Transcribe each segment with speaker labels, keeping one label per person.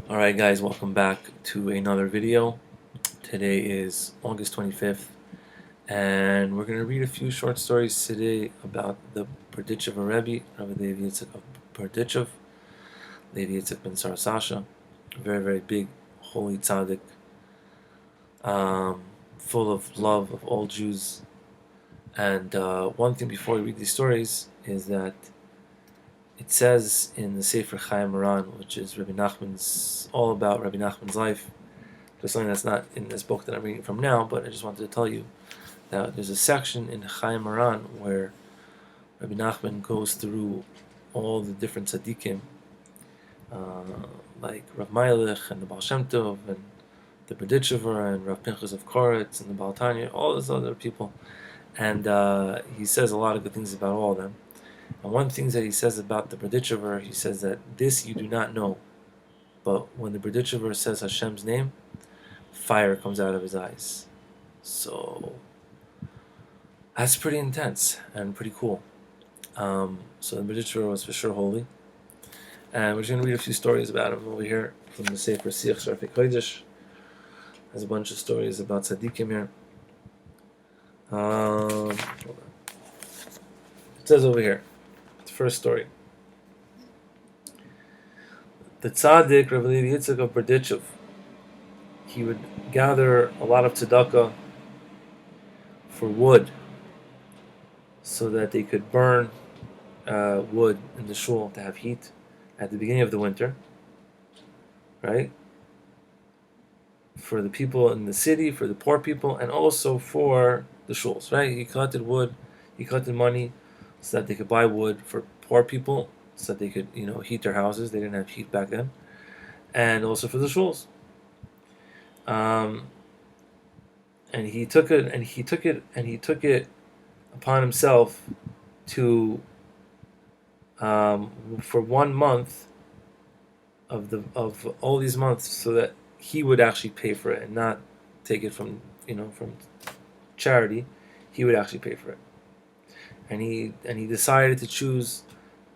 Speaker 1: Alright guys, welcome back to another video. Today is August 25th and we're going to read a few short stories today about the Berdichever Rebbe, Rabbi Levi Yitzchak of Berdichev, Levi Yitzchak ben Sar Sasha, very very big, holy tzaddik, full of love of all Jews. And one thing before we read these stories is that it says in the Sefer Chaim Moran, which is Rabbi Nachman's, all about Rabbi Nachman's life. There's something that's not in this book that I'm reading from now, but I just wanted to tell you that there's a section in Chaim Moran where Rabbi Nachman goes through all the different tzaddikim, like Rav Meilich and the Baal Shem Tov and the Berdichever and Rav Pinchas of Koretz and the Baal Hatanya, all those other people. And he says a lot of good things about all of them. And one thing that he says about the Berdichever, he says that this you do not know, but when the Berdichever says Hashem's name, fire comes out of his eyes. So that's pretty intense and pretty cool. So the Berdichever was for sure holy. And we're just going to read a few stories about him over here from the Sefer Siach Sharfei Kodesh. There's a bunch of stories about tzaddikim here. Hold on. It says over here, first story. The tzaddik, Rabbi Levi Yitzchak of Berdichev, he would gather a lot of tzedakah for wood so that they could burn wood in the shul to have heat at the beginning of the winter, right? For the people in the city, for the poor people, and also for the shuls, right? He collected wood, he collected money so that they could buy wood for poor people, so that they could, heat their houses. They didn't have heat back then, and also for the shuls. And he took it upon himself to, for 1 month of all these months, so that he would actually pay for it and not take it from charity. He would actually pay for it. And he decided to choose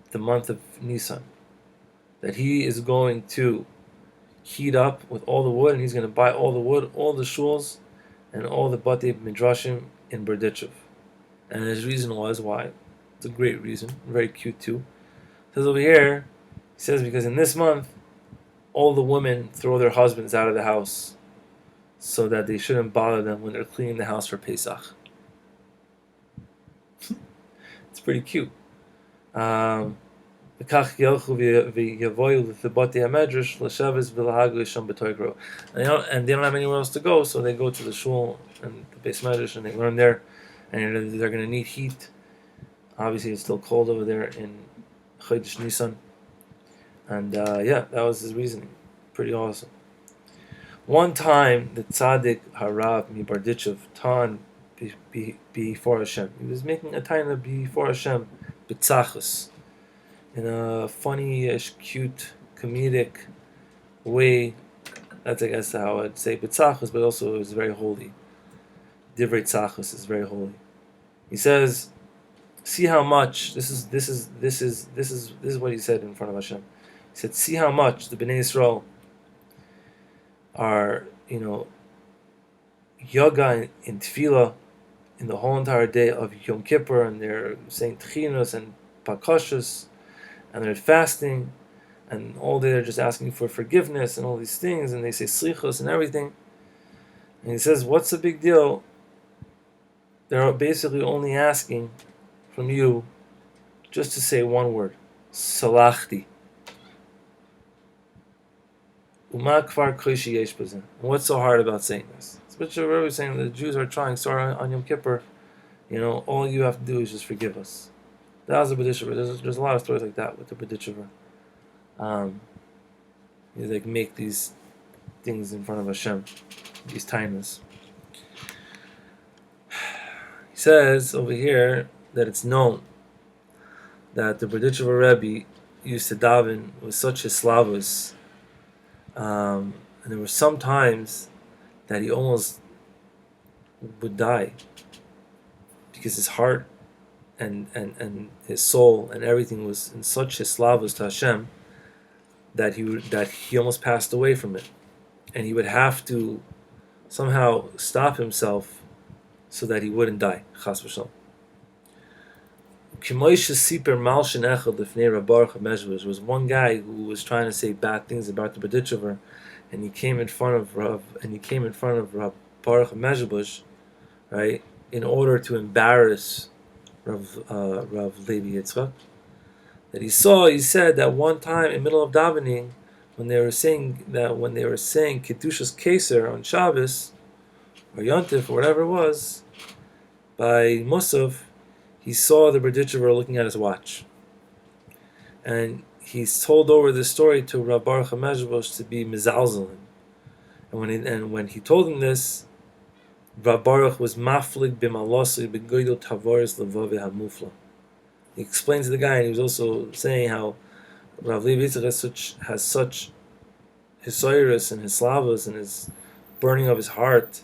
Speaker 1: the month of Nissan, that he is going to heat up with all the wood, and he's going to buy all the wood, all the shuls, and all the batei midrashim in Berdichev. And his reason was why. It's a great reason, very cute too. It says over here, he says because in this month, all the women throw their husbands out of the house so that they shouldn't bother them when they're cleaning the house for Pesach. It's pretty cute. And they don't have anywhere else to go, so they go to the shul and the Beis Medrash and they learn there, and they're going to need heat. Obviously, it's still cold over there in Chodesh Nisan, and that was his reasoning. Pretty awesome. One time, the tzaddik Harav mi Berdichev tan before Hashem. He was making a taina before Hashem, b'tzachus, in a funny-ish, cute, comedic way. That's, I guess, how I'd say b'tzachus, but also it was very holy. Divrei tzachus is very holy. He says, "See how much." This is what he said in front of Hashem. He said, "See how much the Bnei Israel are, yoga in tefillah in the whole entire day of Yom Kippur, and they're saying tchinos and pakashos, and they're fasting, and all day they're just asking for forgiveness and all these things, and they say slichos and everything." And he says, "What's the big deal? They're basically only asking from you just to say one word, salachti. And what's so hard about saying this?" Especially we're saying that the Jews are trying so hard on Yom Kippur. All you have to do is just forgive us. That was the Berdichever. There's a lot of stories like that with the Berdichever. You make these things in front of Hashem, these tainas. He says over here that it's known that the Berdichever Rebbe used to daven with such hislavus, and there were some times that he almost would die because his heart and his soul and everything was in such hislavus to Hashem that he almost passed away from it, and he would have to somehow stop himself so that he wouldn't die. Chas v'shalom. There was one guy who was trying to say bad things about the Berdichever, and he came in front of Rav Baruch Mezhebush, right, in order to embarrass Rav Levi Yitzchak. That he said that one time in the middle of davening, when they were saying Kedushas Keser on Shabbos or Yontif or whatever it was, by Musaf, he saw the Berdichever looking at his watch, and he's told over this story to Rav Baruch HaMezhebush to be mizalzel him. And when he told him this, Rav Baruch was maflig b'malosli b'goydel tavoris levave hamufla. He explained to the guy, and he was also saying how Rav Levi Yitzchak has such hisoyrus and his slavas and his burning of his heart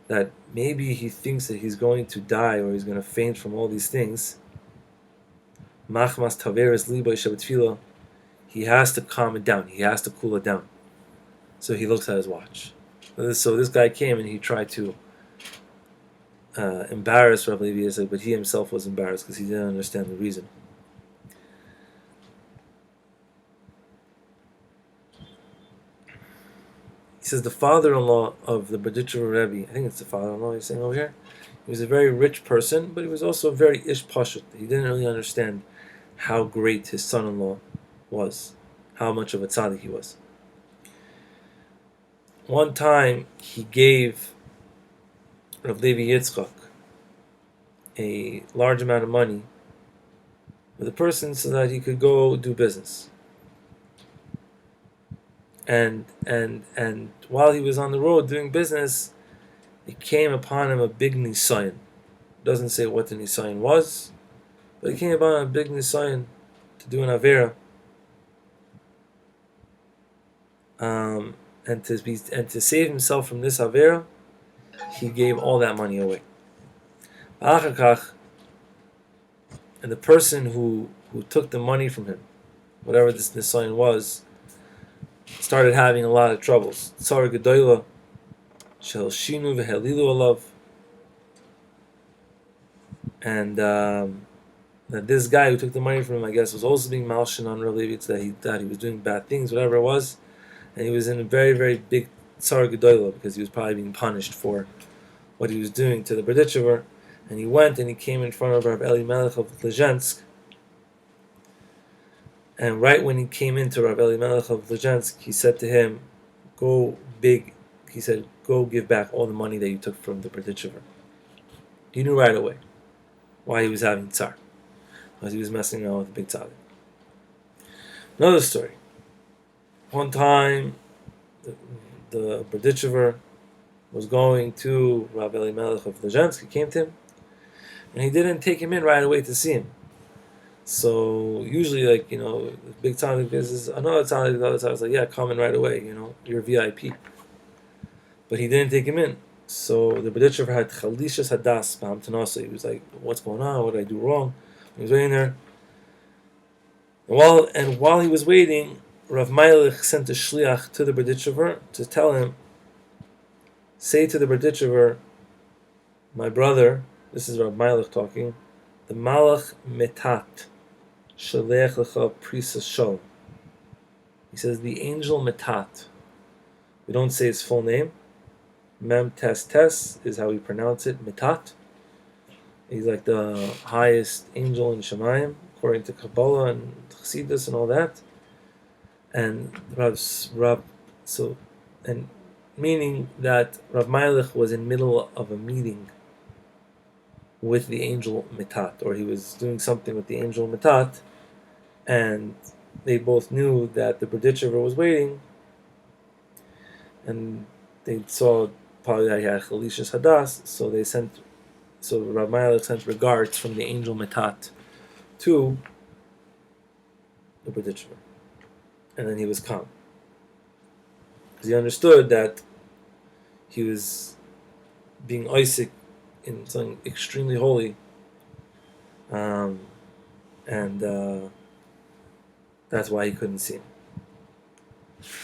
Speaker 1: that maybe he thinks that he's going to die or he's going to faint from all these things. Machmas taveris libo shabbatfila. He has to calm it down. He has to cool it down. So he looks at his watch. So this guy came and he tried to embarrass Rav Levi Yitzchak, but he himself was embarrassed because he didn't understand the reason. He says the father-in-law of the Berdichever Rebbe, I think it's the father-in-law he's saying over here, he was a very rich person, but he was also very ish pashut. He didn't really understand how great his son-in-law was, how much of a tzaddik he was. One time he gave Rav Levi Yitzchak a large amount of money with a person so that he could go do business. And while he was on the road doing business, it came upon him a big nisayon. Doesn't say what the nisayon was, but it came upon him a big nisayon to do an avera, and to save himself from this avera, he gave all that money away. And the person who took the money from him, whatever this nisayon was, started having a lot of troubles. Tzara gedola, shel shinu v'helilu alav, and that this guy who took the money from him, I guess, was also being malshin on Rav Levi, that he was doing bad things, whatever it was, and he was in a very, very big tzara gedola because he was probably being punished for what he was doing to the Berdichever. And he went and he came in front of Rav Elimelech of Lezhensk. And right when he came into Rav Elimelech of Lezhensk, he said to him, "Go big." He said, "Go give back all the money that you took from the Berdichever." He knew right away why he was having tsar, because he was messing around with a big tzaddik. Another story. One time, the Berdichever was going to Rav Elimelech of Lezhensk. He came to him, and he didn't take him in right away to see him. So usually, big tzaddik, this is another tzaddik. The other tzaddik was like, "Yeah, come in right away. You're VIP." But he didn't take him in. So the Berdichever had chalishas hadas b'ham tanasa. He was like, "What's going on? What did I do wrong?" He was waiting there. And while he was waiting, Rav Meilich sent a shliach to the Berdichever to tell him, "Say to the Berdichever, my brother," this is Rav Meilich talking, "the malach metat shalech lecha prisa shalom." He says the angel metat. We don't say his full name. Mem tes tes is how we pronounce it. Metat. He's like the highest angel in Shemayim, according to Kabbalah and Chassidus and all that. And meaning that Rav Meilich was in middle of a meeting with the angel Metat, or he was doing something with the angel Metat, and they both knew that the Berdichever was waiting, and they saw probably that he had Chalishas Hadas, so Rav Meilich sent regards from the angel Metat to the Berdichever, and then he was calm. Because he understood that he was being Isaac in something extremely holy, and that's why he couldn't see him.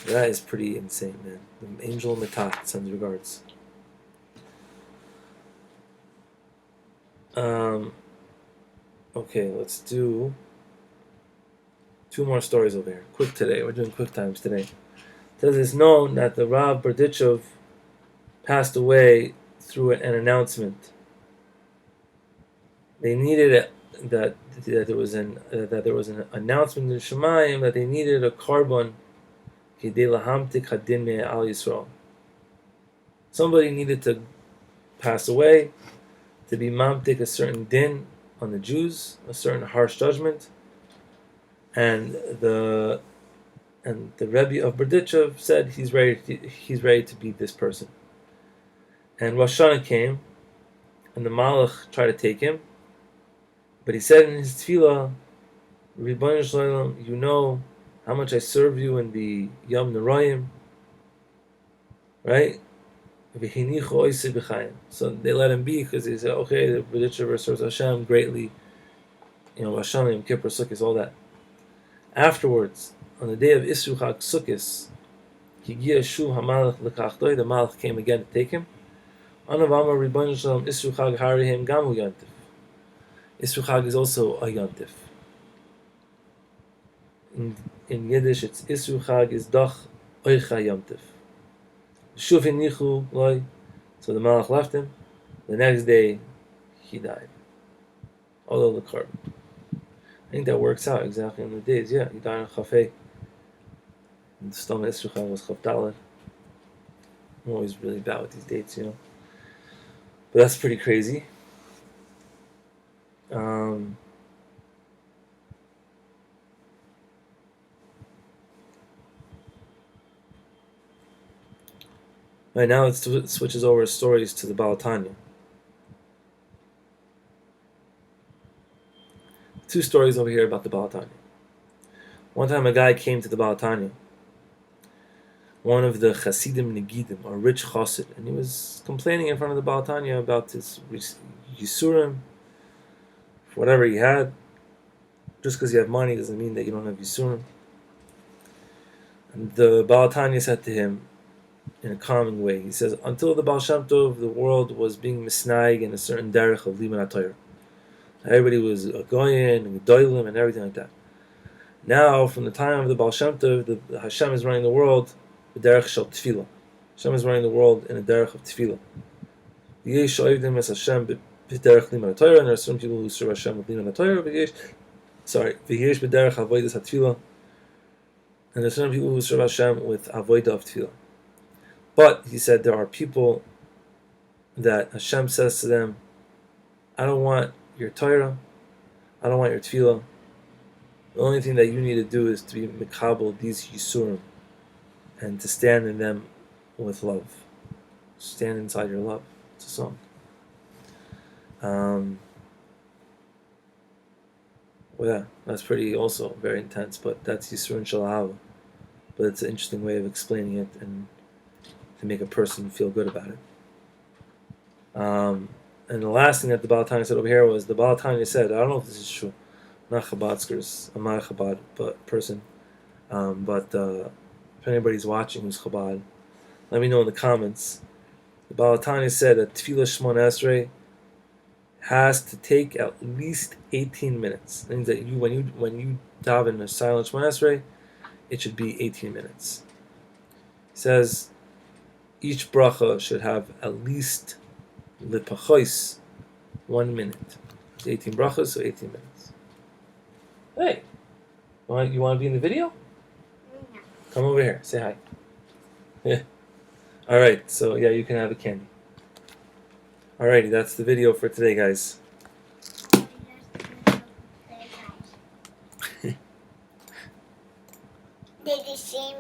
Speaker 1: That is pretty insane, man. The angel Matat sends regards. Okay, let's do 2 more stories over here. Quick today. We're doing quick times today. It says it's known that the Rav Berdichever passed away through an announcement. They needed it, that there was an announcement in Shemayim that they needed a carbon. Somebody needed to pass away to be mamtik a certain din on the Jews, a certain harsh judgment, and the Rebbe of Berdichever said he's ready to beat this person. And Rosh Hashanah came, and the Malach tried to take him, but he said in his tefillah, Ribono Shel Olam, you know how much I serve you in the Yom Noraim, right? So they let him be because they said, okay, the Berdichever serves Hashem greatly, Rosh Hashanah, Yom Kippur, Sukkot, all that. Afterwards, on the day of Isru Chag Sukkot, the Malach came again to take him. Isru Chag is also a Yontif. In Yiddish, it's Isru Chag is Doch Oicha Yontif. So the Malach left him. The next day, he died. Although the carbon. I think that works out exactly on the days. Yeah, he died on Chafei. And the Stom Isru Chag was Chaf Dalet. I'm always really bad with these dates, But that's pretty crazy. Right now, it switches over stories to the Baal Hatanya. 2 stories over here about the Baal Hatanya. One time, a guy came to the Baal Hatanya, one of the Hasidim Negidim, a rich Chassid, and he was complaining in front of the Baal Hatanya about his Yisurim, whatever he had. Just because you have money doesn't mean that you don't have Yisurim. And the Baal Hatanya said to him, in a calming way, he says, until the Baal Shem Tov, the world was being misnaig in a certain derech of Liman HaTorah. Everybody was a goyin and gedolim and everything like that. Now, from the time of the Baal Shem Tov, the Hashem is running the world, the derech shel tefillah. Hashem is running the world in a derech of tefillah. V'yesh oivdim es Hashem b'derech Liman HaTorah, and there are some people who serve Hashem with Liman HaTorah, v'yesh b'derech avodas hatefillah, and there are some people who serve Hashem with avodah of tefillah. But, he said, there are people that Hashem says to them, I don't want your Torah, I don't want your tefillah. The only thing that you need to do is to be mekabel these yisurim, and to stand in them with love. Stand inside your love. It's a song. Well, yeah, that's pretty also very intense, but that's yisurim shel ahava. But it's an interesting way of explaining it and to make a person feel good about it. And the last thing that the Baal Hatanya said over here was, the Baal Hatanya said, I don't know if this is true, not Chabadskers, I'm not a Chabad person, but if anybody's watching who's Chabad, let me know in the comments. The Baal Hatanya said that Tefillah Shmona Esrei has to take at least 18 minutes. That means that when you daven a silent Shmona Esrei, it should be 18 minutes. He says each bracha should have at least lipachois 1 minute. It's 18 brachas, so 18 minutes. Hey, you want to be in the video?
Speaker 2: No.
Speaker 1: Come over here, say hi. Yeah. All right, so yeah, you can have a candy. Alrighty, that's the video for today, guys.
Speaker 2: Did you see me?